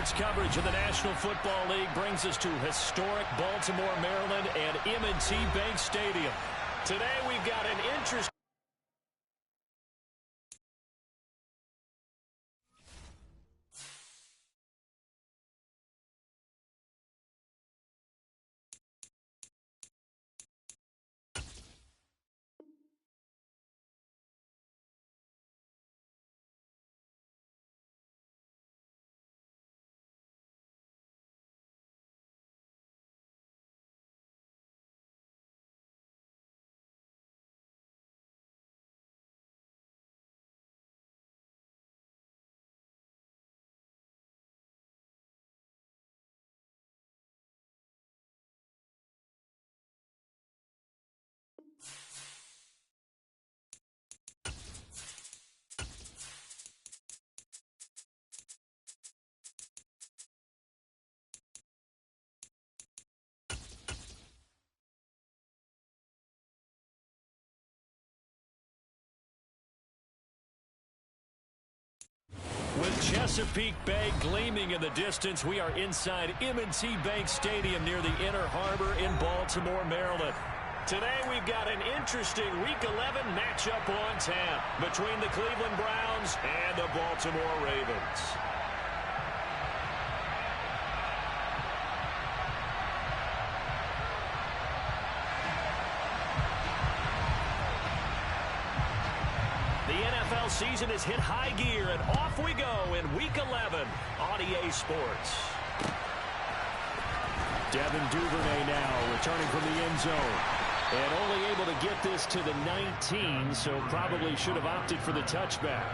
Sports coverage of the National Football League brings us to historic Baltimore, Maryland, and M&T Bank Stadium. Today we've got an interesting... With Chesapeake Bay gleaming in the distance, we are inside M&T Bank Stadium near the Inner Harbor in Baltimore, Maryland. Today we've got an interesting Week 11 matchup on tap between the Cleveland Browns and the Baltimore Ravens. The NFL season has hit high gear, and off we go in Week 11 on EA Sports. Devin Duvernay now returning from the end zone. And only able to get this to the 19, so probably should have opted for the touchback.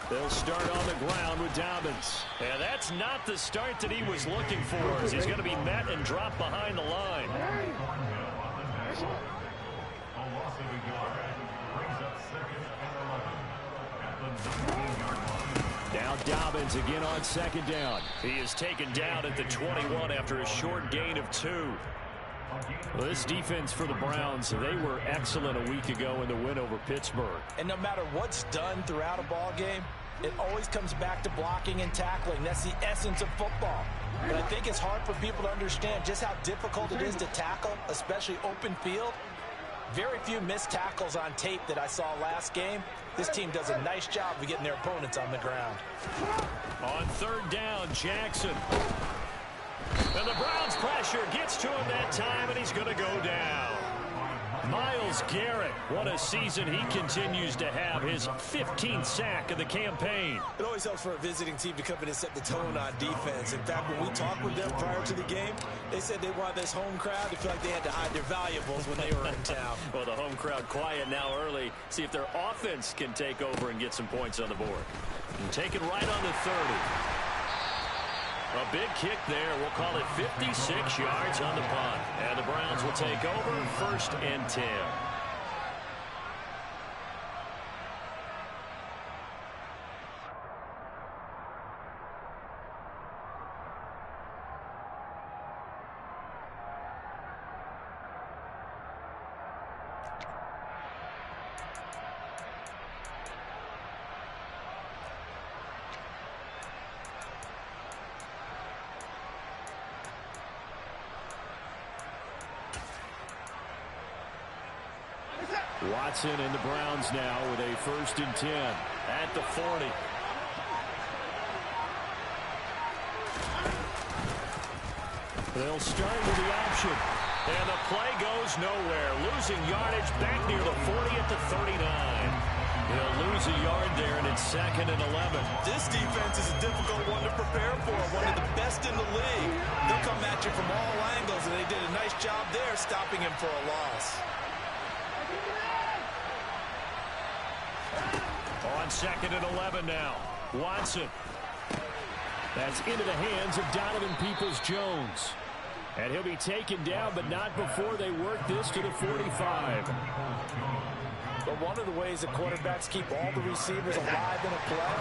They'll start on the ground with Dobbins. And that's not the start that he was looking for, as he's going to be met and dropped behind the line. Now Dobbins again on second down. He is taken down at the 21 after a short gain of 2. Well, this defense for the Browns, they were excellent a week ago in the win over Pittsburgh. And no matter what's done throughout a ball game, it always comes back to blocking and tackling. That's the essence of football. But I think it's hard for people to understand just how difficult it is to tackle, especially open field. Very few missed tackles on tape that I saw last game. This team does a nice job of getting their opponents on the ground. On third down, Jackson. And the Browns pressure gets to him that time, and he's going to go down. Myles Garrett, what a season he continues to have, his 15th sack of the campaign. It always helps for a visiting team to come in and set the tone on defense. In fact, when we talked with them prior to the game, they said they wanted this home crowd to feel like they had to hide their valuables when they were in town. Well, the home crowd quiet now early. See if their offense can take over and get some points on the board. And take it right on the 30. A big kick there. We'll call it 56 yards on the punt. And the Browns will take over, 1st and 10. Watson and the Browns now with a 1st and 10 at the 40. They'll start with the option. And the play goes nowhere. Losing yardage back near the 40 at the 39. They'll lose a yard there, and it's 2nd and 11. This defense is a difficult one to prepare for. One of the best in the league. They'll come at you from all angles, and they did a nice job there stopping him for a loss. On 2nd and 11 now. Watson. That's into the hands of Donovan Peoples-Jones. And he'll be taken down, but not before they work this to the 45. But one of the ways that quarterbacks keep all the receivers alive in a play,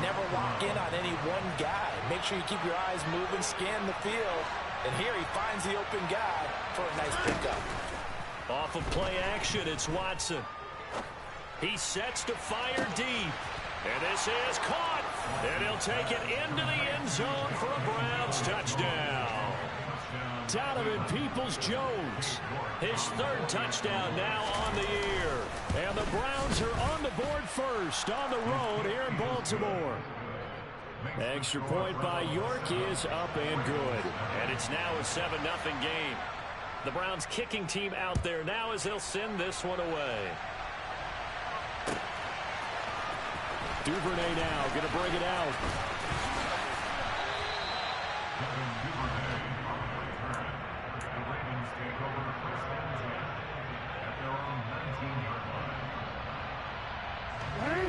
never lock in on any one guy. Make sure you keep your eyes moving, scan the field. And here he finds the open guy for a nice pickup. Off of play action, it's Watson. He sets to fire deep. And this is caught. And he'll take it into the end zone for a Browns touchdown. Donovan Peoples-Jones, his third touchdown now on the year. And the Browns are on the board first on the road here in Baltimore. Extra point by York is up and good. And it's now a 7-0 game. The Browns kicking team out there now as they'll send this one away. Duvernay now going to bring it out.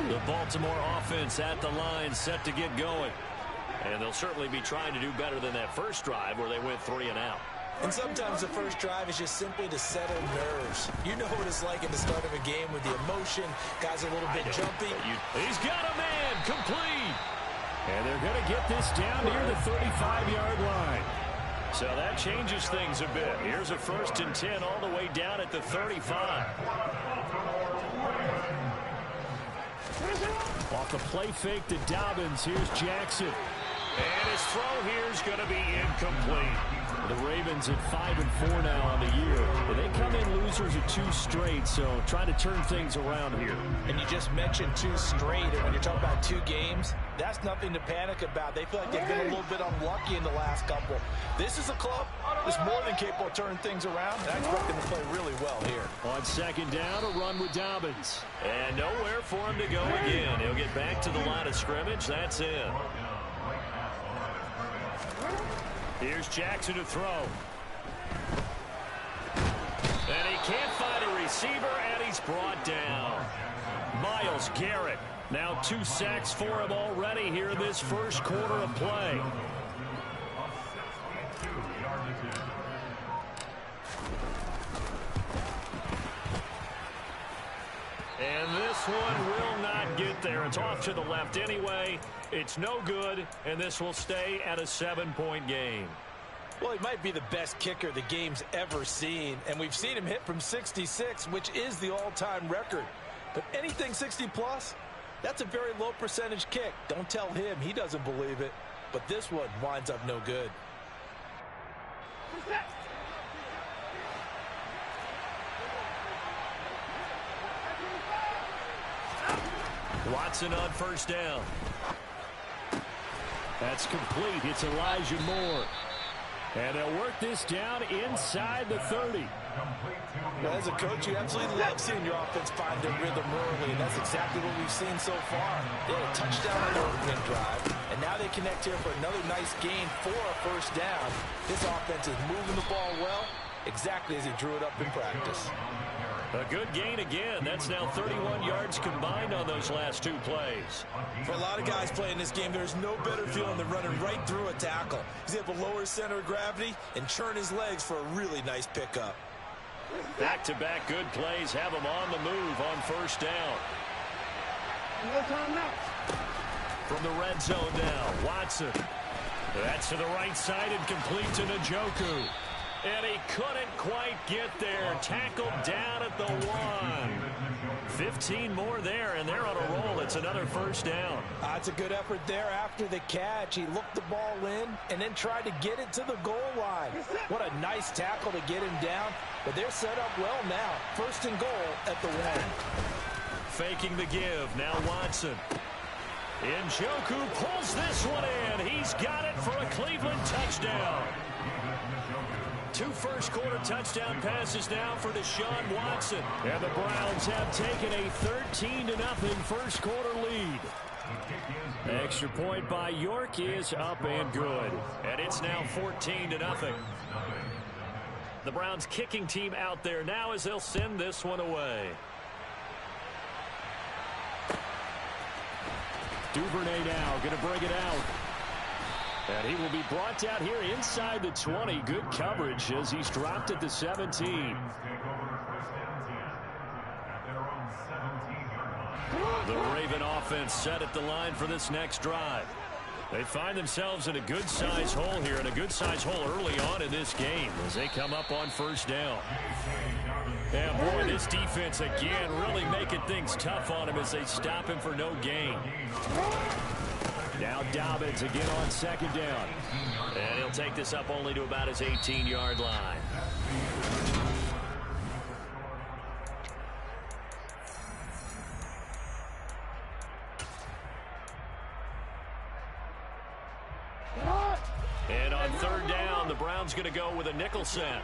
The Baltimore offense at the line set to get going. And they'll certainly be trying to do better than that first drive where they went 3 and out. And sometimes the first drive is just simply to settle nerves. You know what it's like in the start of a game with the emotion. Guys are a little bit jumpy. He's got a man complete. And they're going to get this down near the 35-yard line. So that changes things a bit. Here's a 1st and 10 all the way down at the 35. Off the play fake to Dobbins. Here's Jackson. And his throw here is going to be incomplete. The Ravens at 5-4 now on the year. They come in losers of 2 straight, so trying to turn things around here. And you just mentioned 2 straight, and when you're talking about 2 games, that's nothing to panic about. They feel like they've been a little bit unlucky in the last couple. This is a club that's more than capable of turning things around, and I expect them to play really well here. On 2nd down, a run with Dobbins. And nowhere for him to go again. He'll get back to the line of scrimmage. That's in. Here's Jackson to throw. And he can't find a receiver, and he's brought down. Myles Garrett. Now 2 sacks for him already here in this first quarter of play. And this one will not get there. It's off to the left anyway. It's no good, and this will stay at a 7-point game. Well, he might be the best kicker the game's ever seen, and we've seen him hit from 66, which is the all-time record. But anything 60-plus, that's a very low percentage kick. Don't tell him he doesn't believe it. But this one winds up no good. Watson on 1st down. That's complete. It's Elijah Moore. And they'll work this down inside the 30. Well, as a coach, you absolutely love seeing your offense find their rhythm early, and that's exactly what we've seen so far. They had a touchdown on the opening drive, and now they connect here for another nice gain for a 1st down. This offense is moving the ball well, exactly as he drew it up in practice. A good gain again. That's now 31 yards combined on those last 2 plays. For a lot of guys playing this game, there's no better feeling than running right through a tackle. He's able to lower his center of gravity and churn his legs for a really nice pickup. Back-to-back good plays have him on the move on 1st down. From the red zone now, Watson. That's to the right side and complete to Njoku. And he couldn't quite get there. Tackled down at the 1. 15 more there, and they're on a roll. It's another 1st down. That's a good effort there after the catch. He looked the ball in and then tried to get it to the goal line. What a nice tackle to get him down. But they're set up well now. 1st and goal at the 1. Faking the give. Now Watson. Njoku pulls this one in. He's got it for a Cleveland touchdown. 2 first-quarter touchdown passes now for Deshaun Watson. And the Browns have taken a 13-0 first-quarter lead. Extra point by York is up and good. And it's now 14-0. The Browns kicking team out there now as they'll send this one away. Duvernay now going to bring it out. And he will be brought down here inside the 20. Good coverage as he's dropped at the 17. The Raven offense set at the line for this next drive. They find themselves in a good-sized hole here, and a good-sized hole early on in this game as they come up on first down. Yeah, boy, this defense again really making things tough on him as they stop him for no gain. Now Dobbins again on second down. And he'll take this up only to about his 18-yard line. And on third down, the Browns going to go with a nickel set.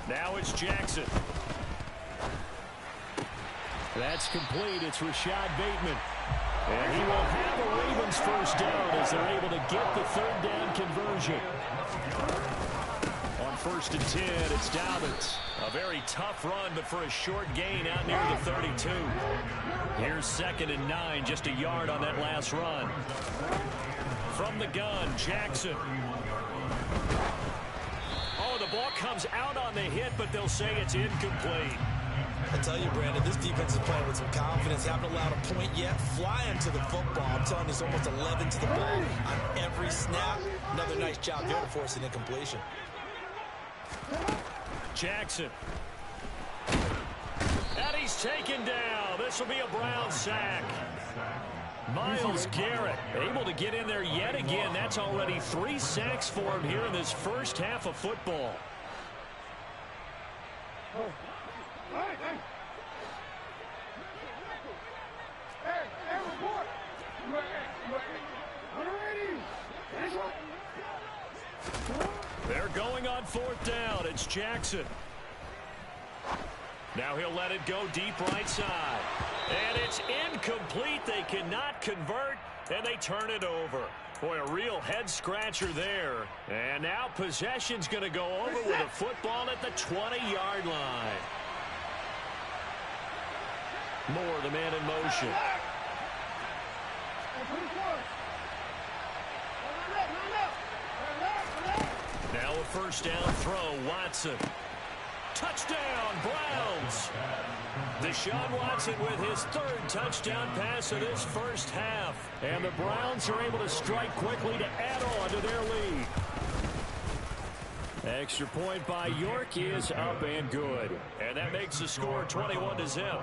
Now it's Jackson. That's complete. It's Rashad Bateman. And he will have the Ravens first down as they're able to get the third down conversion. On 1st and 10, it's Dobbins. A very tough run, but for a short gain out near the 32. Here's 2nd and 9, just a yard on that last run. From the gun, Jackson. Oh, the ball comes out on the hit, but they'll say it's incomplete. I tell you, Brandon, this defense is playing with some confidence. Haven't allowed a point yet. Flying to the football. I'm telling you, it's almost 11 to the ball on every snap. Another nice job there to force an incompletion. Jackson. And he's taken down. This will be a Brown sack. Myles Garrett able to get in there yet again. That's already 3 sacks for him here in this first half of football. They're going on 4th down. It's Jackson. Now he'll let it go deep right side. And it's incomplete. They cannot convert, and they turn it over. Boy, a real head-scratcher there. And now possession's going to go over with a football at the 20-yard line. Moore, the man in motion. Now a first down throw, Watson. Touchdown, Browns. Deshaun Watson with his 3rd touchdown pass of this first half. And the Browns are able to strike quickly to add on to their lead. Extra point by York is up and good. And that makes the score 21-0.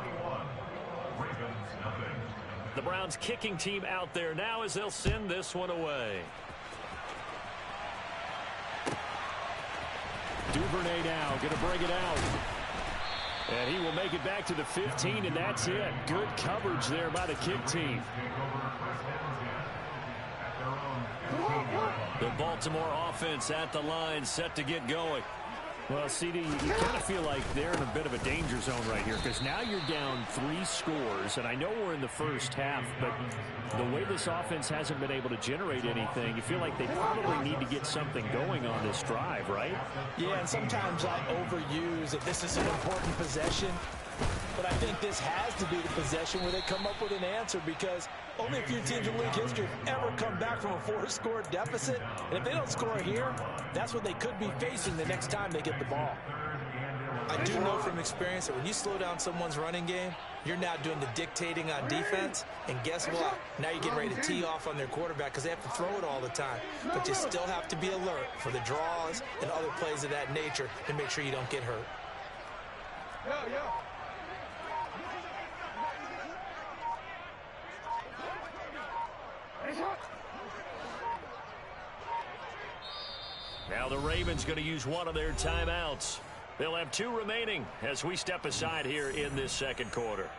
The Browns kicking team out there now as they'll send this one away. Duvernay now going to bring it out. And he will make it back to the 15, and that's it. Good coverage there by the kick team. The Baltimore offense at the line, set to get going. Well, CD, you kind of feel like they're in a bit of a danger zone right here because now you're down 3 scores, and I know we're in the first half, but the way this offense hasn't been able to generate anything, you feel like they probably need to get something going on this drive, right? Yeah, and sometimes I overuse it. This is an important possession, but I think this has to be the possession where they come up with an answer because only a few teams in league history have ever come back from a 4-score deficit. And if they don't score here, that's what they could be facing the next time they get the ball. I do know from experience that when you slow down someone's running game, you're now doing the dictating on defense. And guess what? Now you're getting ready to tee off on their quarterback because they have to throw it all the time. But you still have to be alert for the draws and other plays of that nature to make sure you don't get hurt. Now the Ravens going to use one of their timeouts. They'll have 2 remaining as we step aside here in this second quarter.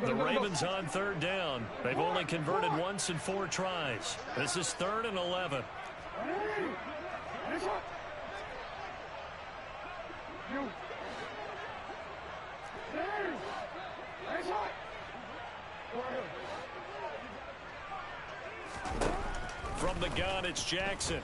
The Ravens on 3rd down. They've only converted once in 4 tries. This is 3rd and 11. From the gun, it's Jackson.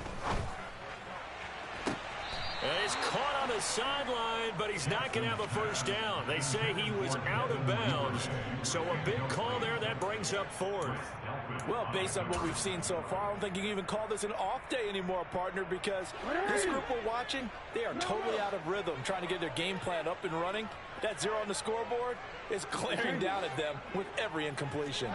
He's caught on the sideline, but he's not going to have a first down. They say he was out of bounds, so a big call there that brings up fourth. Well, based on what we've seen so far, I don't think you can even call this an off day anymore, partner, because this group we're watching, they are totally out of rhythm, trying to get their game plan up and running. That 0 on the scoreboard is glaring down at them with every incompletion.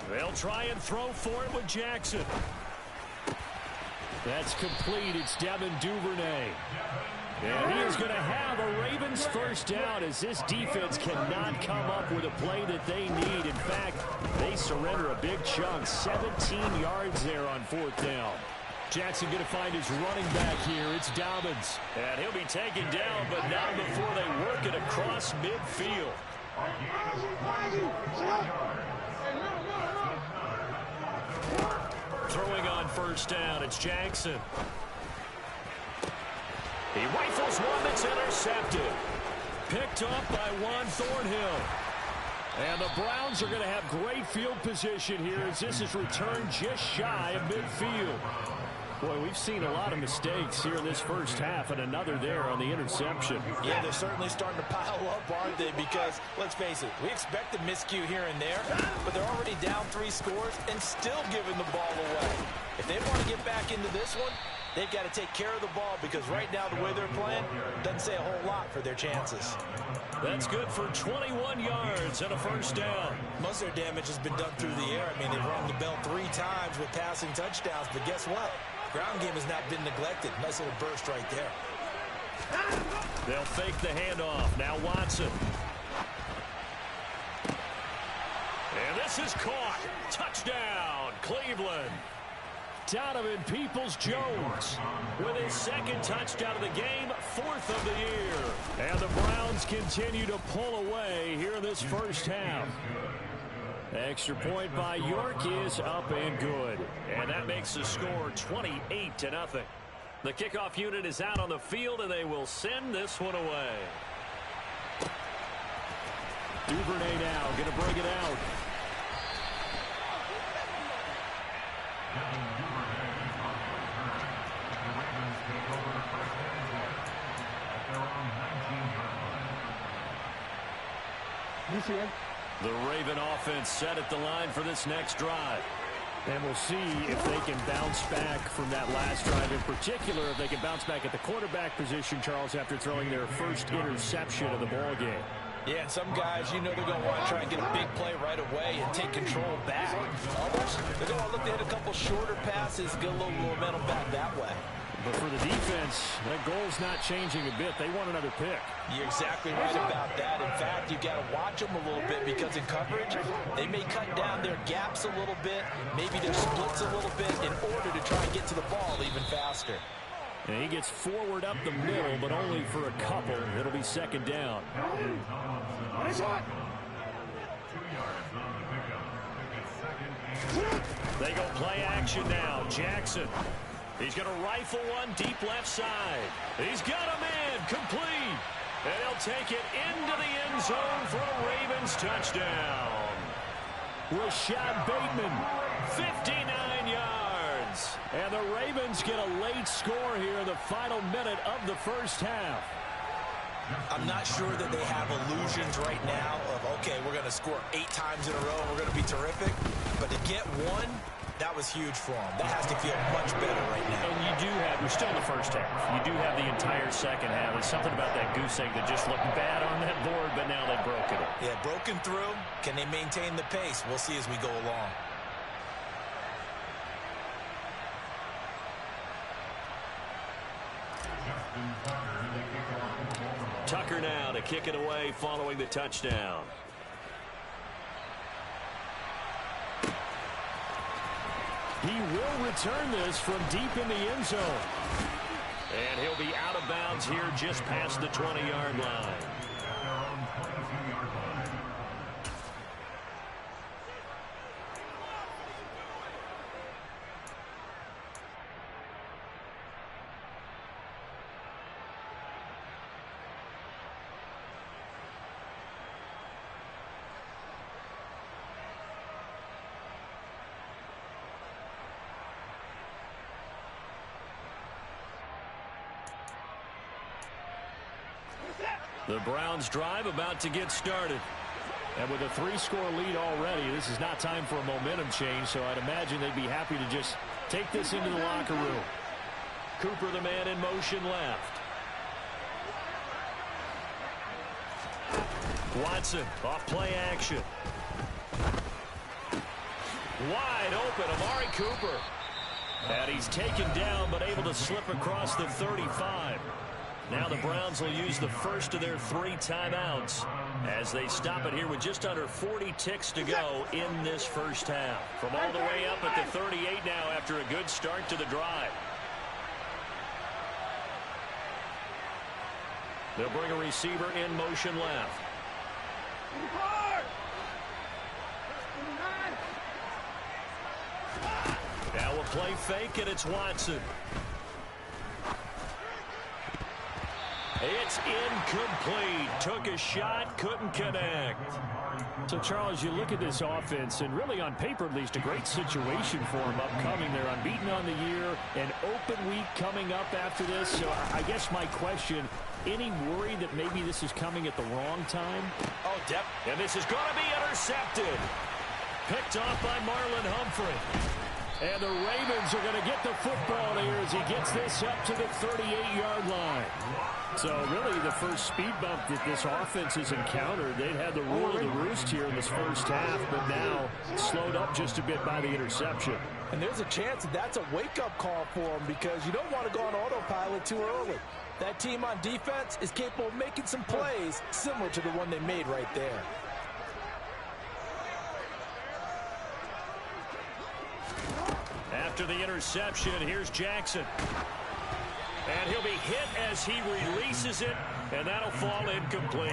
They'll try and throw for it with Jackson. That's complete. It's Devin Duvernay. And he is going to have a Ravens first down as this defense cannot come up with a play that they need. In fact, they surrender a big chunk. 17 yards there on fourth down. Jackson going to find his running back here. It's Dobbins. And he'll be taken down, but not before they work it across midfield. Throwing on first down, it's Jackson. He rifles one that's intercepted. Picked up by Juan Thornhill. And the Browns are going to have great field position here as this is returned just shy of midfield. Boy, we've seen a lot of mistakes here in this first half, and another there on the interception. Yeah, they're certainly starting to pile up, aren't they? Because, let's face it, we expect a miscue here and there, but they're already down 3 scores and still giving the ball away. If they want to get back into this one, they've got to take care of the ball because right now the way they're playing doesn't say a whole lot for their chances. That's good for 21 yards and a first down. Most of their damage has been done through the air. I mean, they've rung the bell 3 times with passing touchdowns, but guess what? Ground game has not been neglected. Nice little burst right there. They'll fake the handoff. Now Watson. And this is caught. Touchdown, Cleveland. Donovan Peoples-Jones with his second touchdown of the game, 4th of the year. And the Browns continue to pull away here in this first half. Extra point by York is up and good. And that makes the score 28-0. The kickoff unit is out on the field, and they will send this one away. Duvernay now going to bring it out. The Raven offense set at the line for this next drive. And we'll see if they can bounce back from that last drive. In particular, if they can bounce back at the quarterback position, Charles, after throwing their first interception of the ballgame. Yeah, and some guys, you know they're going to want to try and get a big play right away and take control back. Others, they're going to look to hit a couple shorter passes, get a little momentum back that way. But for the defense, that goal's not changing a bit. They want another pick. You're exactly right about that. In fact, you've got to watch them a little bit because in coverage, they may cut down their gaps a little bit, maybe their splits a little bit in order to try and get to the ball even faster. And he gets forward up the middle, but only for a couple. It'll be second down. They go play action now. Jackson. He's going to rifle one deep left side. He's got a man complete. And he'll take it into the end zone for a Ravens touchdown. Rashad Bateman, 59 yards. And the Ravens get a late score here in the final minute of the first half. I'm not sure that they have illusions right now of, okay, we're going to score 8 times in a row and we're going to be terrific. But to get one, that was huge for them. That has to feel much better right now. And you do have, we're still in the first half. You do have the entire second half. There's something about that goose egg that just looked bad on that board, but now they've broken it. Yeah, broken through. Can they maintain the pace? We'll see as we go along. Tucker now to kick it away following the touchdown. He will return this from deep in the end zone. And he'll be out of bounds here just past the 20-yard line. The Browns drive about to get started. And with a 3-score lead already, this is not time for a momentum change, so I'd imagine they'd be happy to just take this into the locker room. Cooper, the man in motion left. Watson, off play action. Wide open, Amari Cooper. And he's taken down, but able to slip across the 35. Now the Browns will use the first of their 3 timeouts as they stop it here with just under 40 ticks to go in this first half. From all the way up at the 38 now after a good start to the drive. They'll bring a receiver in motion left. Now we'll play fake, and it's Watson. It's incomplete. Took a shot, couldn't connect. So, Charles, you look at this offense, and really on paper at least, a great situation for them upcoming. They're unbeaten on the year, an open week coming up after this. So I guess my question, any worry that maybe this is coming at the wrong time? Oh, depth. And this is going to be intercepted. Picked off by Marlon Humphrey. And the Ravens are going to get the football here as he gets this up to the 38-yard line. So really the first speed bump that this offense has encountered, they'd had the rule of the roost here in this first half, but now slowed up just a bit by the interception. And there's a chance that that's a wake-up call for them because you don't want to go on autopilot too early. That team on defense is capable of making some plays similar to the one they made right there. After the interception, here's Jackson. And he'll be hit as he releases it, and that'll fall incomplete.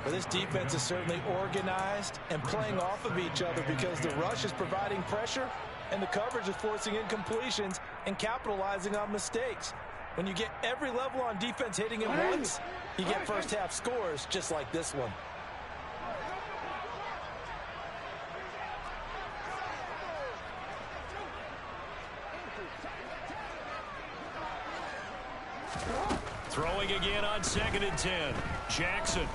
Well, this defense is certainly organized and playing off of each other because the rush is providing pressure and the coverage is forcing incompletions and capitalizing on mistakes. When you get every level on defense hitting at once, you get first half scores just like this one. Throwing again on 2nd and 10. Jackson.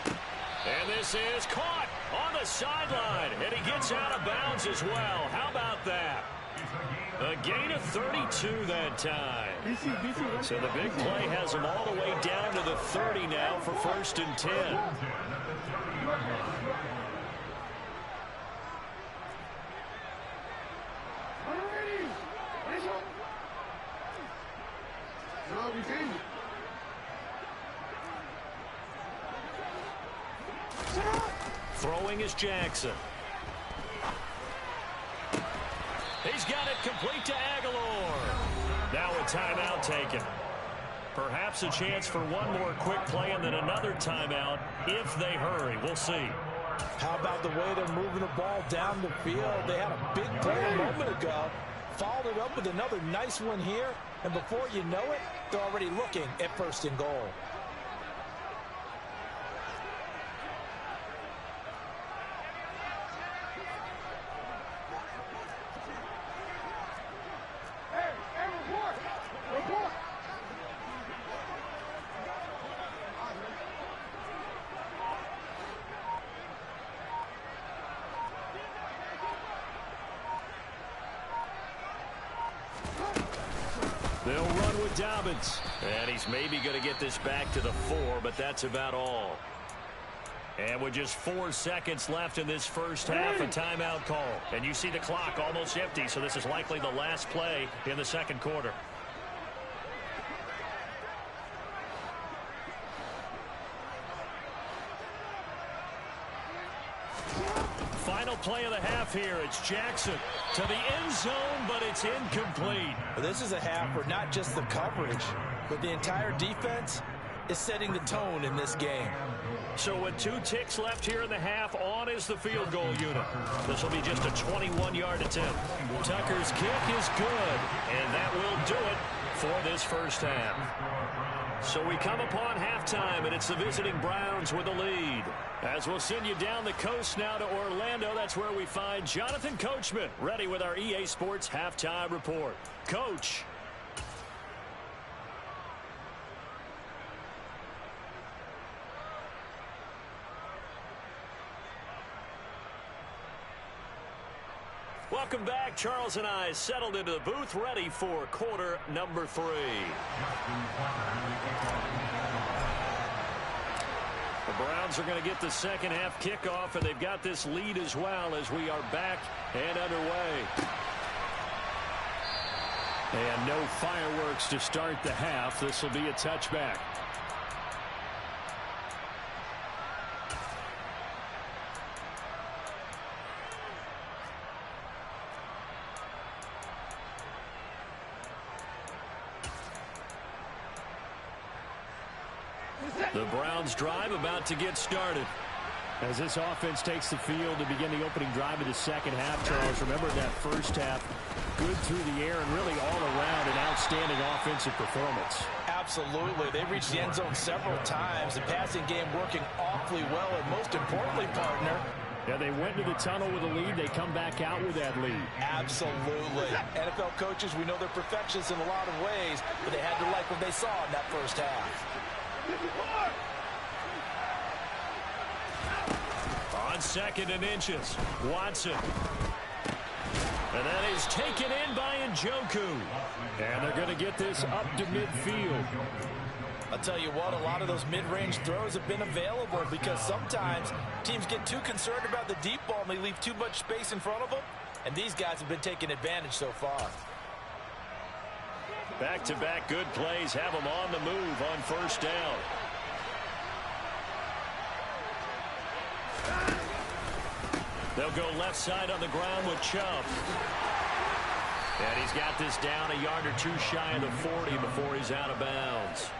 And this is caught on the sideline. And he gets out of bounds as well. How about that? A gain of 32 that time. So the big play has him all the way down to the 30 now for 1st and 10. Throwing is Jackson. He's got it complete to Aguilar. Now a timeout taken. Perhaps a chance for one more quick play and then another timeout if they hurry. We'll see. How about the way they're moving the ball down the field? They had a big play a moment ago. Followed it up with another nice one here. And before you know it, they're already looking at 1st and goal. They'll run with Dobbins. And he's maybe going to get this back to the 4, but that's about all. And with just 4 seconds left in this first half, a timeout call. And you see the clock almost empty, so this is likely the last play in the 2nd quarter. Final play of the half here. It's Jackson to the end zone, but it's incomplete. Well, this is a half where not just the coverage, but the entire defense is setting the tone in this game. So with 2 ticks left here in the half, on is the field goal unit. This will be just a 21-yard attempt. Tucker's kick is good, and that will do it for this first half. So we come upon halftime, and it's the visiting Browns with the lead. As we'll send you down the coast now to Orlando, that's where we find Jonathan Coachman, ready with our EA Sports Halftime Report. Coach. Welcome back. Charles and I settled into the booth, ready for quarter number 3. The Browns are going to get the second half kickoff, and they've got this lead as well as we are back and underway. And no fireworks to start the half. This will be a touchback. The Browns drive about to get started. As this offense takes the field to begin the opening drive of the second half, Charles, remember that first half, good through the air and really all around an outstanding offensive performance. Absolutely. They reached the end zone several times. The passing game working awfully well, and most importantly, partner, yeah, they went to the tunnel with a lead. They come back out with that lead. Absolutely. NFL coaches, we know they're perfectionists in a lot of ways, but they had to like what they saw in that first half. On 2nd and inches, Watson. And that is taken in by Njoku. And they're going to get this up to midfield. I'll tell you what, a lot of those mid-range throws have been available because sometimes teams get too concerned about the deep ball and they leave too much space in front of them. And these guys have been taking advantage so far. Back-to-back good plays have them on the move on first down. They'll go left side on the ground with Chubb. And he's got this down a yard or two shy of the 40 before he's out of bounds.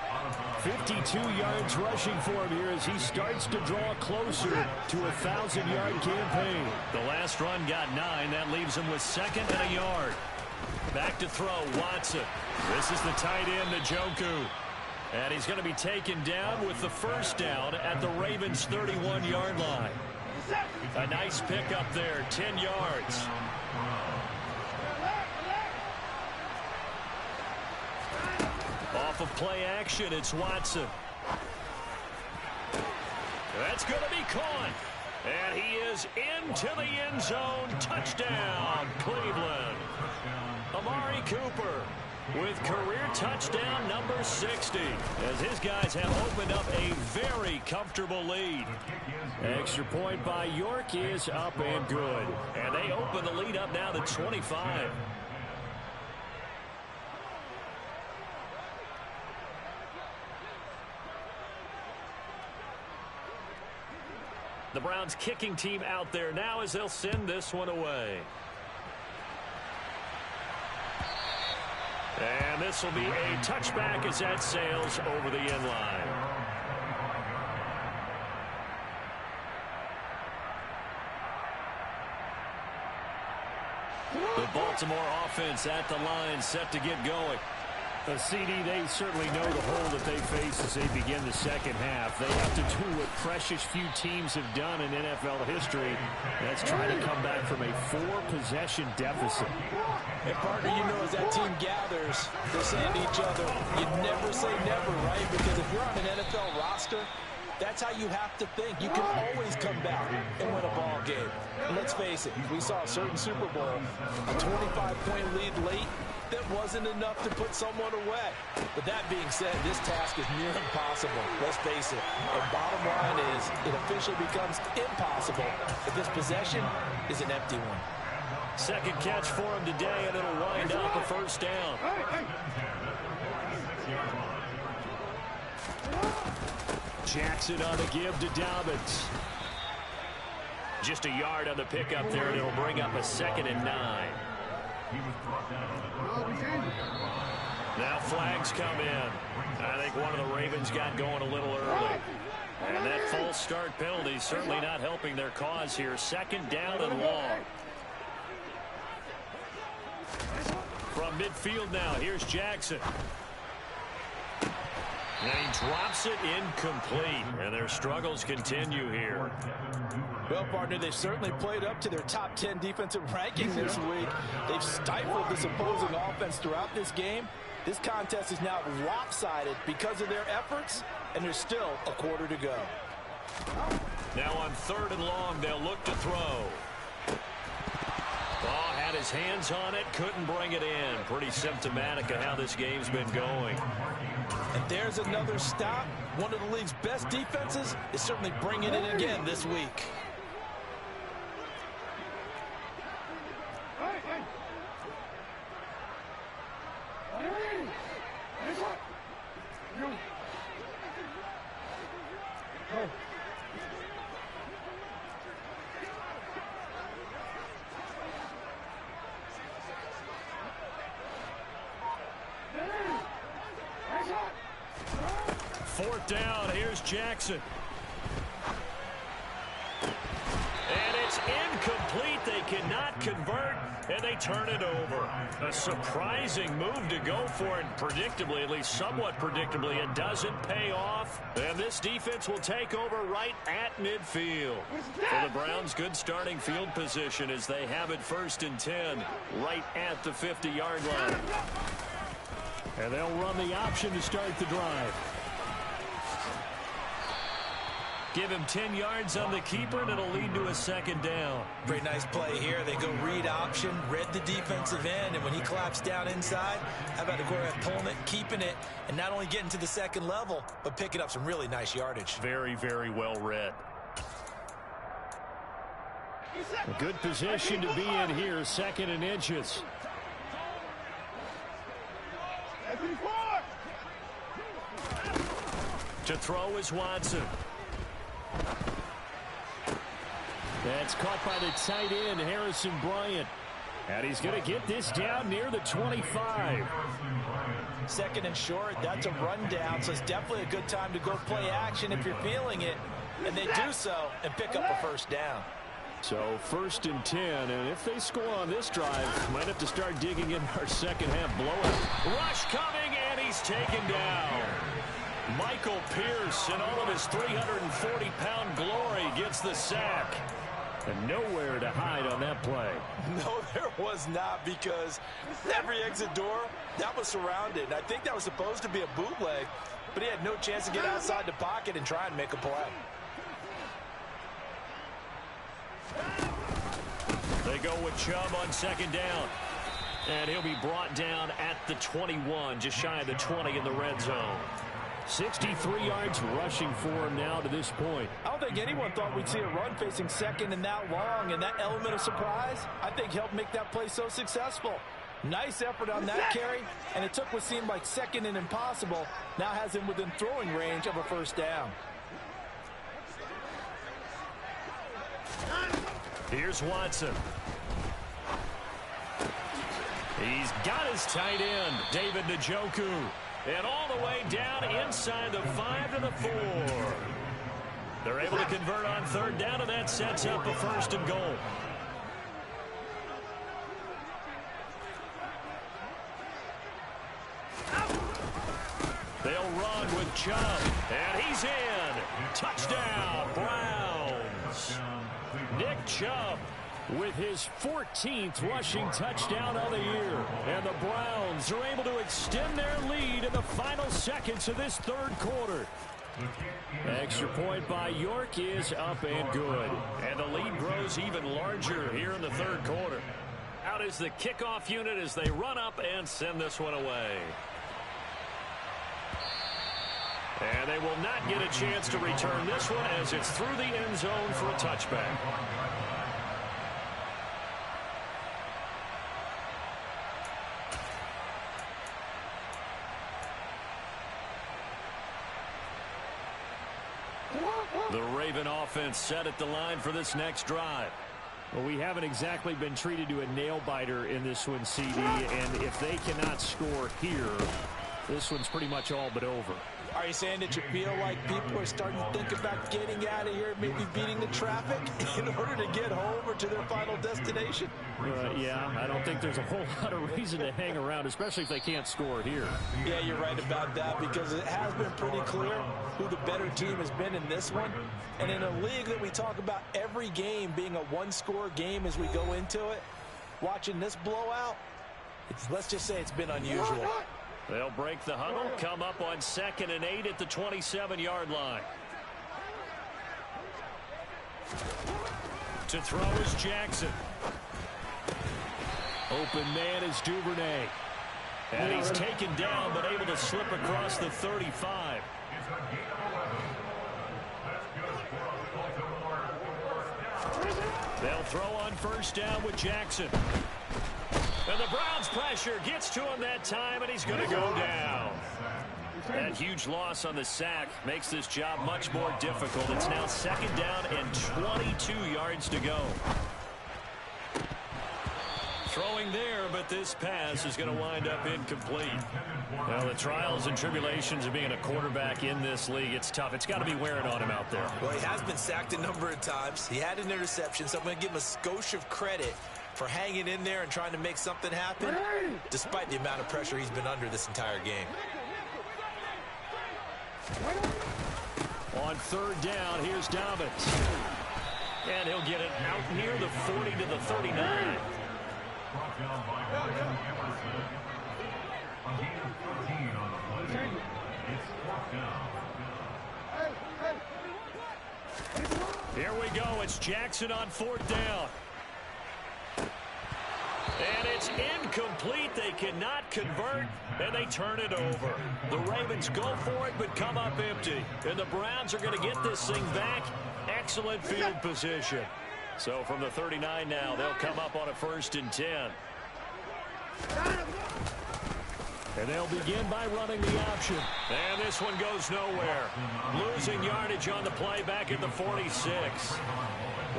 52 yards rushing for him here as he starts to draw closer to a 1,000-yard campaign. The last run got 9. That leaves him with 2nd and a yard. Back to throw, Watson. This is the tight end, Njoku. And he's going to be taken down with the first down at the Ravens' 31-yard line. A nice pickup there, 10 yards. Off of play action, it's Watson. That's going to be caught. And he is into the end zone. Touchdown, Cleveland. Amari Cooper with career touchdown number 60 as his guys have opened up a very comfortable lead. Extra point by York is up and good. And they open the lead up now to 25. The Browns kicking team out there now as they'll send this one away. And this will be a touchback as that sails over the end line. The Baltimore offense at the line set to get going. The CD, they certainly know the hole that they face as they begin the second half. They have to do what precious few teams have done in NFL history. That's try to come back from a 4-possession deficit. And partner, you know, as that team gathers, they're saying to each other, you never say never, right? Because if you're on an NFL roster, that's how you have to think. You can always come back and win a ball game. And let's face it, we saw a certain Super Bowl, a 25-point lead late. That wasn't enough to put someone away. But that being said, this task is near impossible. Let's face it. And bottom line is, it officially becomes impossible if this possession is an empty one. Second catch for him today, and it'll wind up a first down. Jackson on the give to Dobbins. Just a yard on the pickup there, and it'll bring up a 2nd and 9. Now flags come in. I think one of the Ravens got going a little early. And that false start penalty certainly not helping their cause here. 2nd down and long. From midfield now, here's Jackson. And he drops it incomplete. And their struggles continue here. Well, partner, they've certainly played up to their top 10 defensive ranking this week. They've stifled this opposing offense throughout this game. This contest is now lopsided because of their efforts, and there's still a quarter to go. Now on 3rd and long, they'll look to throw. Oh, his hands on it, couldn't bring it in. Pretty symptomatic of how this game's been going. And there's another stop. One of the league's best defenses is certainly bringing it again this week. Fourth down, here's Jackson. And it's incomplete. They cannot convert, and they turn it over. A surprising move to go for it. Predictably, at least somewhat predictably, it doesn't pay off. And this defense will take over right at midfield. For the Browns, good starting field position as they have it 1st and 10 right at the 50-yard line. And they'll run the option to start the drive. Give him 10 yards on the keeper, and it'll lead to a 2nd down. Pretty nice play here. They go read option, read the defensive end, and when he claps down inside, how about the quarterback pulling it, keeping it, and not only getting to the 2nd level, but picking up some really nice yardage. Very, very well read. A good position to be in here, 2nd and inches. To throw is Watson. That's caught by the tight end, Harrison Bryant. And he's going to get this down near the 25. 2nd and short, that's a rundown, so it's definitely a good time to go play action if you're feeling it. And they do so and pick up a 1st down. So 1st and 10, and if they score on this drive, might have to start digging in our 2nd half blowout. Rush coming, and he's taken down. Michael Pierce, in all of his 340-pound glory, gets the sack. And nowhere to hide on that play. No, there was not, because every exit door, that was surrounded. And I think that was supposed to be a bootleg, but he had no chance to get outside the pocket and try and make a play. They go with Chubb on 2nd down. And he'll be brought down at the 21, just shy of the 20 in the red zone. 63 yards rushing for him now to this point. I don't think anyone thought we'd see a run facing 2nd and that long, and that element of surprise, I think, helped make that play so successful. Nice effort on that carry, and it took what seemed like 2nd and impossible, now has him within throwing range of a 1st down. Here's Watson. He's got his tight end, David Njoku. And all the way down inside the 5 to the 4. They're able to convert on 3rd down, and that sets up a 1st and goal. They'll run with Chubb, and he's in. Touchdown, Browns. Nick Chubb with his 14th rushing touchdown of the year. And the Browns are able to extend their lead in the final seconds of this 3rd quarter. Extra point by York is up and good. And the lead grows even larger here in the 3rd quarter. Out is the kickoff unit as they run up and send this one away. And they will not get a chance to return this one as it's through the end zone for a touchback. The Raven offense set at the line for this next drive. Well, we haven't exactly been treated to a nail-biter in this one, CD, and if they cannot score here, this one's pretty much all but over. Are you saying that you feel like people are starting to think about getting out of here, maybe beating the traffic in order to get home or to their final destination? Yeah, I don't think there's a whole lot of reason to hang around, especially if they can't score here. Yeah, you're right about that, because it has been pretty clear who the better team has been in this one. And in a league that we talk about every game being a one-score game as we go into it, watching this blowout, let's just say it's been unusual. They'll break the huddle, come up on 2nd and 8 at the 27-yard line. To throw is Jackson. Open man is Duvernay. And he's taken down, but able to slip across the 35. They'll throw on first down with Jackson. And the Browns pressure gets to him that time, and he's going to go down. That huge loss on the sack makes this job much more difficult. It's now second down and 22 yards to go. Throwing there, but this pass is going to wind up incomplete. Well, the trials and tribulations of being a quarterback in this league, it's tough. It's got to be wearing on him out there. Well, he has been sacked a number of times. He had an interception, so I'm going to give him a skosh of credit for hanging in there and trying to make something happen, despite the amount of pressure he's been under this entire game. On third down, here's Dobbins. And he'll get it out near the 40 to the 39. Here we go. It's Jackson on fourth down. And it's incomplete. They cannot convert, and they turn it over. The Ravens go for it, but come up empty. And the Browns are going to get this thing back. Excellent field position. So from the 39 now, they'll come up on a 1st and 10. And they'll begin by running the option. And this one goes nowhere. Losing yardage on the play back at the 46.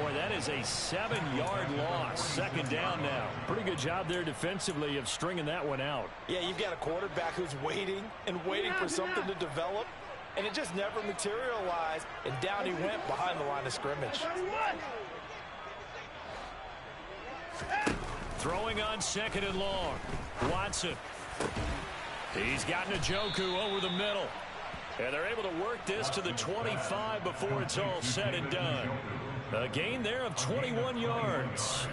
Boy, that is a 7-yard loss. Second down now. Pretty good job there defensively of stringing that one out. Yeah, you've got a quarterback who's waiting and waiting for something to develop, and it just never materialized, and down he went behind the line of scrimmage. Throwing on second and long. Watson. He's got Njoku over the middle. And they're able to work this to the 25 before it's all said and done. A gain there of 21 yards.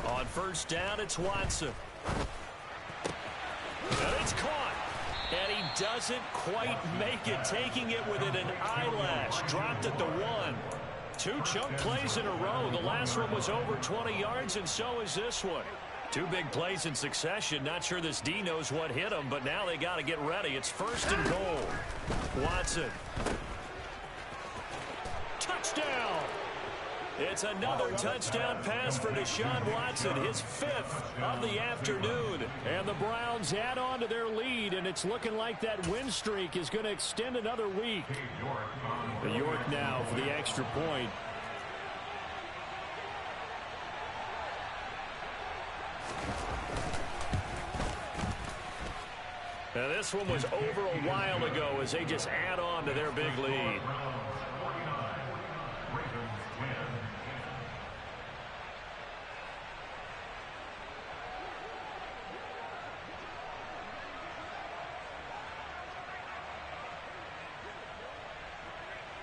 On first down, it's Watson. And it's caught. And he doesn't quite make it, taking it within an eyelash. Dropped at the 1. 2 chunk plays in a row. The last one was over 20 yards, and so is this one. 2 big plays in succession. Not sure this D knows what hit him, but now they got to get ready. It's 1st and goal. Watson. Touchdown! It's another touchdown pass for Deshaun Watson, his 5th of the afternoon. And the Browns add on to their lead, and it's looking like that win streak is going to extend another week. York now for the extra point. Now this one was over a while ago as they just add on to their big lead.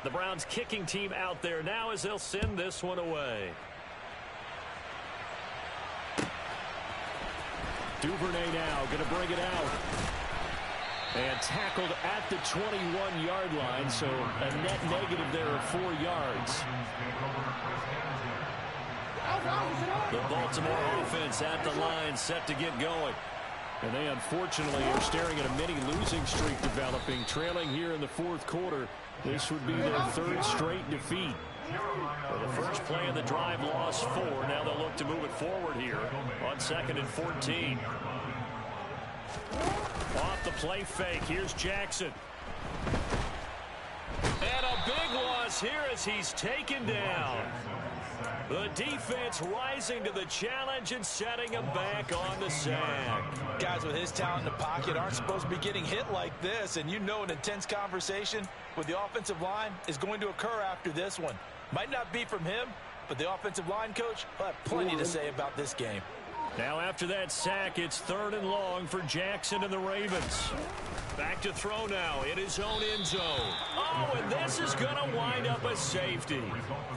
The Browns kicking team out there now as they'll send this one away. Duvernay now going to bring it out. And tackled at the 21-yard line, so a net negative there of 4 yards. The Baltimore offense at the line, set to get going. And they unfortunately are staring at a mini losing streak developing, trailing here in the 4th quarter. This would be their 3rd straight defeat. Well, the first play of the drive lost 4. Now they'll look to move it forward here on 2nd and 14. Off the play fake, here's Jackson. And a big loss here as he's taken down. The defense rising to the challenge and setting him back on the sack. Guys with his talent in the pocket aren't supposed to be getting hit like this, and you know an intense conversation with the offensive line is going to occur after this one. Might not be from him, but the offensive line coach will have plenty to say about this game. Now after that sack, it's 3rd and long for Jackson and the Ravens. Back to throw now in his own end zone. Oh, and this is going to wind up a safety.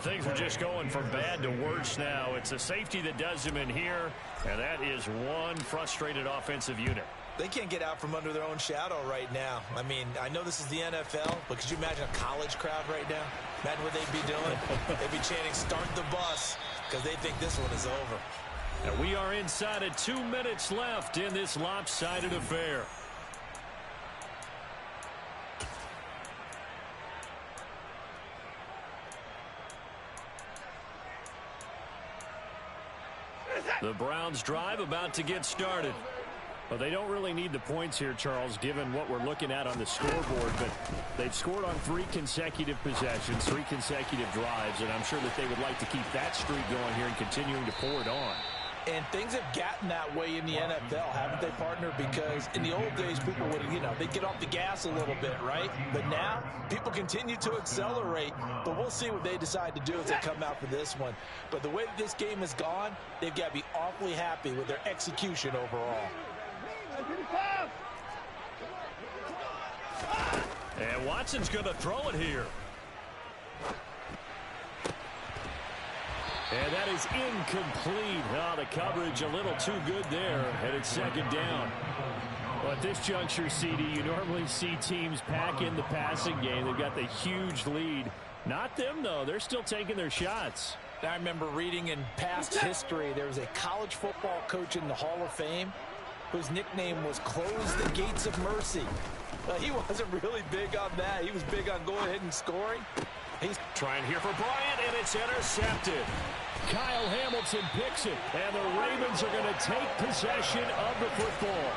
Things are just going from bad to worse now. It's a safety that does him in here, and that is one frustrated offensive unit. They can't get out from under their own shadow right now. I mean, I know this is the NFL, but could you imagine a college crowd right now? Imagine what they'd be doing. They'd be chanting, "Start the bus," because they think this one is over. And we are inside of 2 minutes left in this lopsided affair. The Browns drive about to get started. Well, they don't really need the points here, Charles, given what we're looking at on the scoreboard, but they've scored on 3 consecutive possessions, 3 consecutive drives, and I'm sure that they would like to keep that streak going here and continuing to pour it on. And things have gotten that way in the NFL, haven't they, partner? Because in the old days, people would, they'd get off the gas a little bit, right? But now, people continue to accelerate. But we'll see what they decide to do as they come out for this one. But the way this game has gone, they've got to be awfully happy with their execution overall. And Watson's going to throw it here. And that is incomplete. Oh, the coverage a little too good there. And it's second down. Well, at this juncture, CD, you normally see teams pack in the passing game. They've got the huge lead. Not them, though. They're still taking their shots. I remember reading in past history, there was a college football coach in the Hall of Fame whose nickname was Close the Gates of Mercy. He wasn't really big on that. He was big on going ahead and scoring. He's trying here for Bryant, and it's intercepted. Kyle Hamilton picks it, and the Ravens are going to take possession of the football.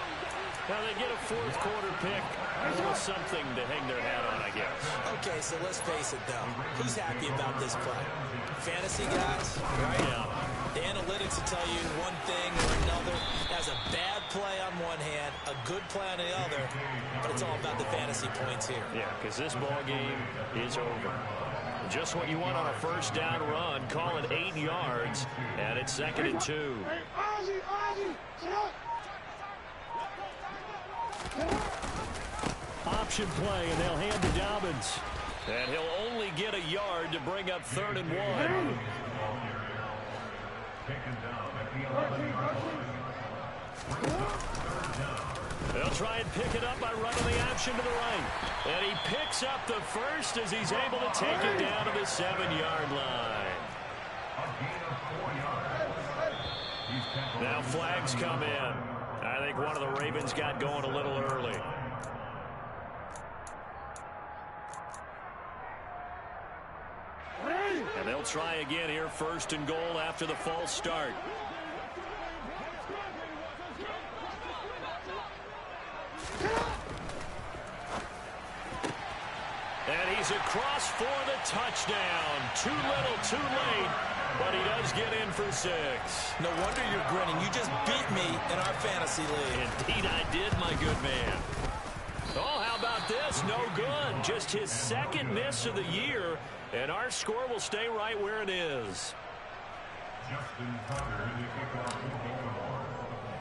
Now they get a fourth quarter pick. A little something to hang their hat on, I guess. Okay, so let's face it, though. Who's happy about this play? Fantasy guys, right? Yeah. The analytics will tell you one thing or another. That's a bad play on one hand, a good play on the other, but it's all about the fantasy points here. Yeah, because this ball game is over. Just what you want on a first down run. Call it 8 yards, and it's 2nd and 2. Option play, and they'll hand to Dobbins. And he'll only get a yard to bring up 3rd and 1. They'll try and pick it up by running the option to the right. And he picks up the first as he's able to take it down to the 7-yard line. Now flags come in. I think one of the Ravens got going a little early. And they'll try again here, 1st and goal after the false start. And he's across for the touchdown. Too little, too late, but he does get in for 6. No wonder you're grinning. You just beat me in our fantasy league. Indeed I did, my good man. Oh, how about this? No good. Just his 2nd miss of the year, and our score will stay right where it is.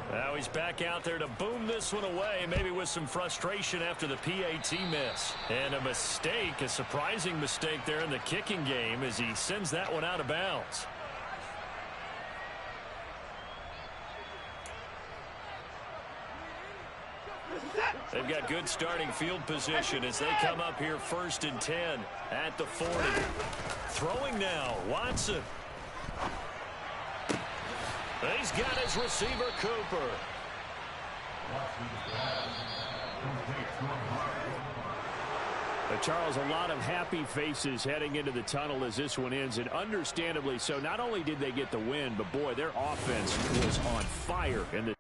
Now he's back out there to boom this one away, maybe with some frustration after the PAT miss. And a mistake, a surprising mistake there in the kicking game as he sends that one out of bounds. They've got good starting field position as they come up here 1st and 10 at the 40. Throwing now, Watson. He's got his receiver, Cooper. Charles, a lot of happy faces heading into the tunnel as this one ends, and understandably so. Not only did they get the win, but boy, their offense was on fire in the